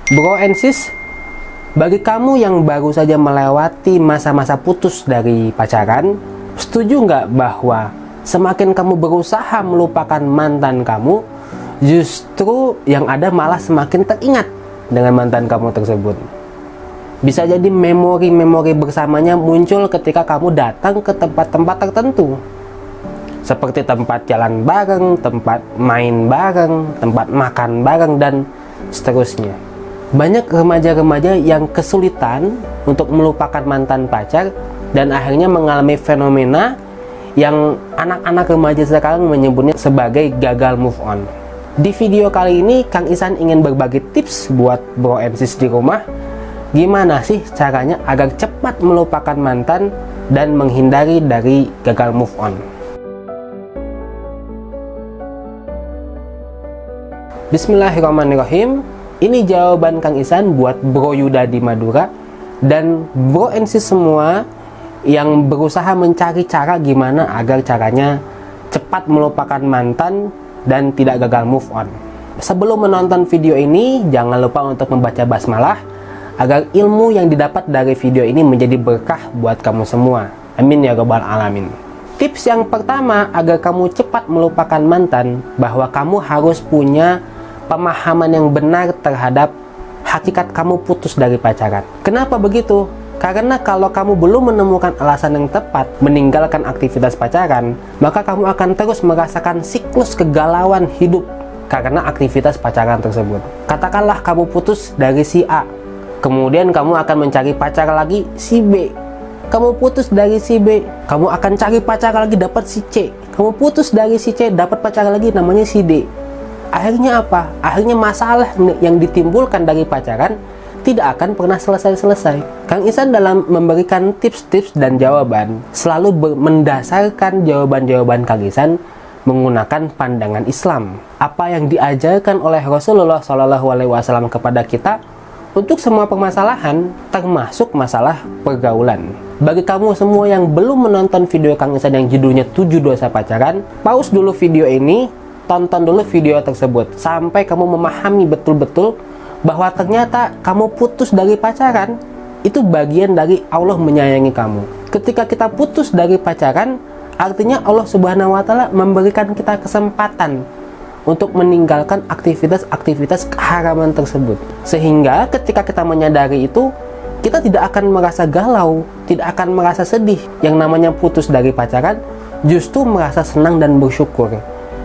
Bro and sis, bagi kamu yang baru saja melewati masa-masa putus dari pacaran, setuju nggak bahwa semakin kamu berusaha melupakan mantan kamu, justru yang ada malah semakin teringat dengan mantan kamu tersebut? Bisa jadi memori-memori bersamanya muncul ketika kamu datang ke tempat-tempat tertentu, seperti tempat jalan bareng, tempat main bareng, tempat makan bareng, dan seterusnya. Banyak remaja-remaja yang kesulitan untuk melupakan mantan pacar dan akhirnya mengalami fenomena yang anak-anak remaja sekarang menyebutnya sebagai gagal move on. Di video kali ini, Kang Ihsan ingin berbagi tips buat bro and sis di rumah. Gimana sih caranya agar cepat melupakan mantan dan menghindari dari gagal move on? Bismillahirrahmanirrahim. Ini jawaban Kang Ihsan buat Bro Yuda di Madura dan Bro and sis semua yang berusaha mencari cara gimana agar caranya cepat melupakan mantan dan tidak gagal move on. Sebelum menonton video ini, jangan lupa untuk membaca basmalah agar ilmu yang didapat dari video ini menjadi berkah buat kamu semua. Amin ya rabbal alamin. Tips yang pertama agar kamu cepat melupakan mantan, bahwa kamu harus punya pemahaman yang benar terhadap hakikat kamu putus dari pacaran. Kenapa begitu? Karena kalau kamu belum menemukan alasan yang tepat meninggalkan aktivitas pacaran, maka kamu akan terus merasakan siklus kegalauan hidup karena aktivitas pacaran tersebut. Katakanlah kamu putus dari si A, kemudian kamu akan mencari pacar lagi si B. Kamu putus dari si B, kamu akan cari pacar lagi dapat si C. Kamu putus dari si C, dapat pacar lagi namanya si D. Akhirnya apa? Akhirnya masalah yang ditimbulkan dari pacaran tidak akan pernah selesai-selesai. Kang Ihsan dalam memberikan tips-tips dan jawaban selalu mendasarkan jawaban-jawaban Kang Ihsan menggunakan pandangan Islam. Apa yang diajarkan oleh Rasulullah SAW kepada kita untuk semua permasalahan, termasuk masalah pergaulan. Bagi kamu semua yang belum menonton video Kang Ihsan yang judulnya 7 dosa pacaran, pause dulu video ini, tonton dulu video tersebut sampai kamu memahami betul-betul bahwa ternyata kamu putus dari pacaran itu bagian dari Allah menyayangi kamu. Ketika kita putus dari pacaran, artinya Allah Subhanahu wa Ta'ala memberikan kita kesempatan untuk meninggalkan aktivitas-aktivitas keharaman tersebut. Sehingga ketika kita menyadari itu, kita tidak akan merasa galau, tidak akan merasa sedih. Yang namanya putus dari pacaran, justru merasa senang dan bersyukur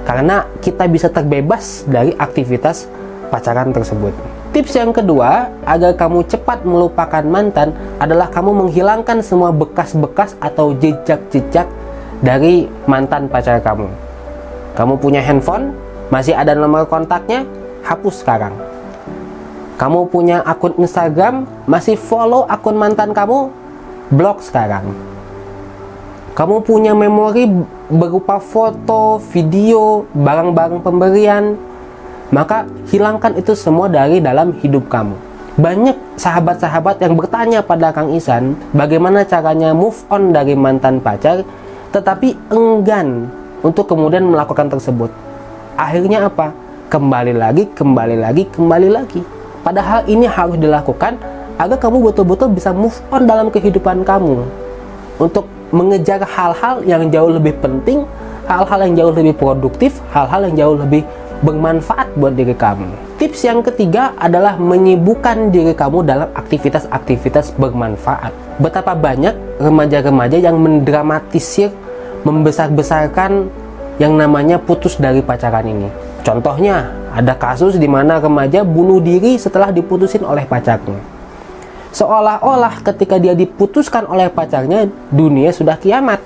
karena kita bisa terbebas dari aktivitas pacaran tersebut. Tips yang kedua agar kamu cepat melupakan mantan adalah kamu menghilangkan semua bekas-bekas atau jejak-jejak dari mantan pacar kamu. Kamu punya handphone, masih ada nomor kontaknya, hapus sekarang. Kamu punya akun Instagram, masih follow akun mantan kamu, blok sekarang. Kamu punya memori berupa foto, video, barang-barang pemberian, maka hilangkan itu semua dari dalam hidup kamu. Banyak sahabat-sahabat yang bertanya pada Kang Ihsan bagaimana caranya move on dari mantan pacar, tetapi enggan untuk kemudian melakukan tersebut. Akhirnya apa? Kembali lagi. Padahal ini harus dilakukan agar kamu betul-betul bisa move on dalam kehidupan kamu, untuk mengejar hal-hal yang jauh lebih penting, hal-hal yang jauh lebih produktif, hal-hal yang jauh lebih bermanfaat buat diri kamu. Tips yang ketiga adalah menyibukkan diri kamu dalam aktivitas-aktivitas bermanfaat. Betapa banyak remaja-remaja yang mendramatisir, membesar-besarkan yang namanya putus dari pacaran ini. Contohnya, ada kasus di mana remaja bunuh diri setelah diputusin oleh pacarnya. Seolah-olah ketika dia diputuskan oleh pacarnya, dunia sudah kiamat.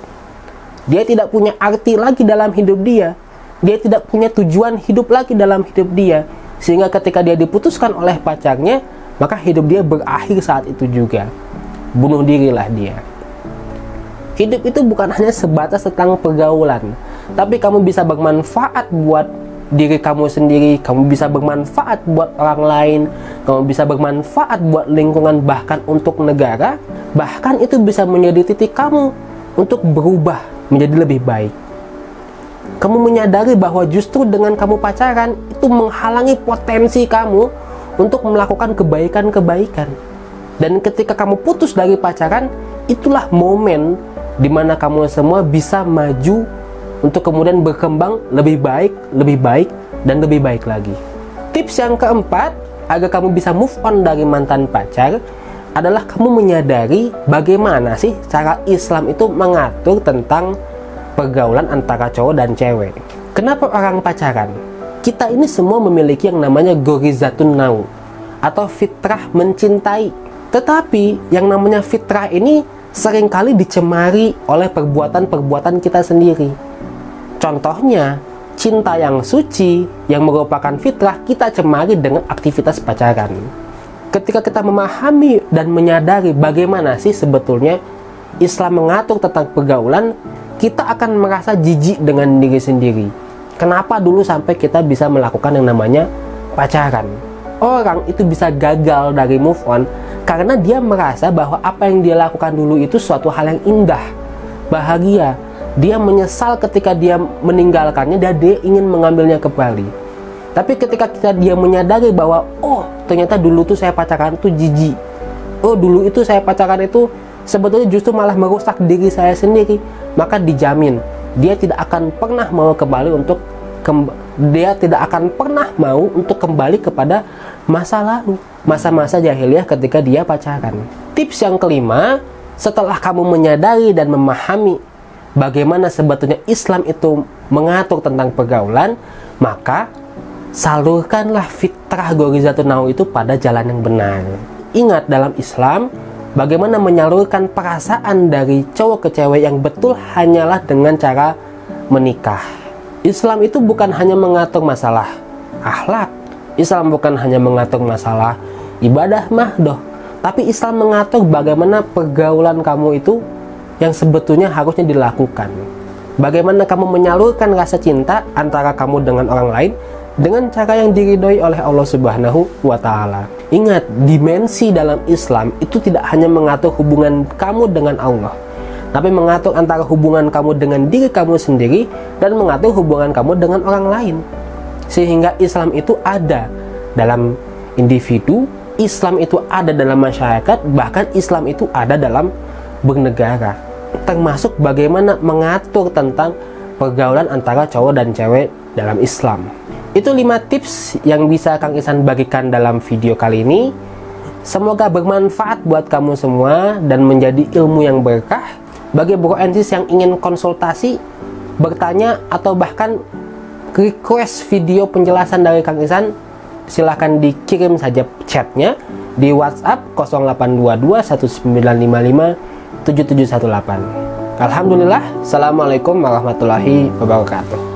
Dia tidak punya arti lagi dalam hidup dia. Dia tidak punya tujuan hidup lagi dalam hidup dia. Sehingga ketika dia diputuskan oleh pacarnya, maka hidup dia berakhir saat itu juga. Bunuh dirilah dia. Hidup itu bukan hanya sebatas tentang pergaulan, tapi kamu bisa bermanfaat buat diri kamu sendiri, kamu bisa bermanfaat buat orang lain, kamu bisa bermanfaat buat lingkungan, bahkan untuk negara. Bahkan itu bisa menjadi titik kamu untuk berubah menjadi lebih baik. Kamu menyadari bahwa justru dengan kamu pacaran itu menghalangi potensi kamu untuk melakukan kebaikan-kebaikan. Dan ketika kamu putus dari pacaran, itulah momen dimana kamu semua bisa maju untuk kemudian berkembang lebih baik, dan lebih baik lagi. Tips yang keempat, agar kamu bisa move on dari mantan pacar, adalah kamu menyadari bagaimana sih cara Islam itu mengatur tentang pergaulan antara cowok dan cewek. Kenapa orang pacaran? Kita ini semua memiliki yang namanya gorizatun nau, atau fitrah mencintai. Tetapi yang namanya fitrah ini seringkali dicemari oleh perbuatan-perbuatan kita sendiri. Contohnya, cinta yang suci, yang merupakan fitrah, kita cemari dengan aktivitas pacaran. Ketika kita memahami dan menyadari bagaimana sih sebetulnya Islam mengatur tentang pergaulan, kita akan merasa jijik dengan diri sendiri. Kenapa dulu sampai kita bisa melakukan yang namanya pacaran? Orang itu bisa gagal dari move on karena dia merasa bahwa apa yang dia lakukan dulu itu suatu hal yang indah, bahagia. Dia menyesal ketika dia meninggalkannya dan dia ingin mengambilnya kembali. Tapi ketika dia menyadari bahwa oh ternyata dulu tuh saya pacaran tuh jijik, oh dulu itu saya pacaran itu sebetulnya justru malah merusak diri saya sendiri, maka dijamin dia tidak akan pernah mau kembali untuk kembali kepada masa lalu, masa-masa jahiliyah ketika dia pacaran. Tips yang kelima, setelah kamu menyadari dan memahami bagaimana sebetulnya Islam itu mengatur tentang pergaulan, maka salurkanlah fitrah gorizatun nau itu pada jalan yang benar. Ingat, dalam Islam, bagaimana menyalurkan perasaan dari cowok ke cewek yang betul hanyalah dengan cara menikah. Islam itu bukan hanya mengatur masalah akhlak, Islam bukan hanya mengatur masalah ibadah mahdoh, tapi Islam mengatur bagaimana pergaulan kamu itu yang sebetulnya harusnya dilakukan. Bagaimana kamu menyalurkan rasa cinta antara kamu dengan orang lain dengan cara yang diridhoi oleh Allah Subhanahu wa Ta'ala. Ingat, dimensi dalam Islam itu tidak hanya mengatur hubungan kamu dengan Allah, tapi mengatur antara hubungan kamu dengan diri kamu sendiri dan mengatur hubungan kamu dengan orang lain. Sehingga Islam itu ada dalam individu, Islam itu ada dalam masyarakat, bahkan Islam itu ada dalam bernegara, termasuk bagaimana mengatur tentang pergaulan antara cowok dan cewek dalam Islam. Itu 5 tips yang bisa Kang Ihsan bagikan dalam video kali ini. Semoga bermanfaat buat kamu semua dan menjadi ilmu yang berkah. Bagi bro and sis yang ingin konsultasi, bertanya, atau bahkan request video penjelasan dari Kang Ihsan, silahkan dikirim saja chatnya di WhatsApp 0822 1955 7718. Alhamdulillah, assalamualaikum warahmatullahi wabarakatuh.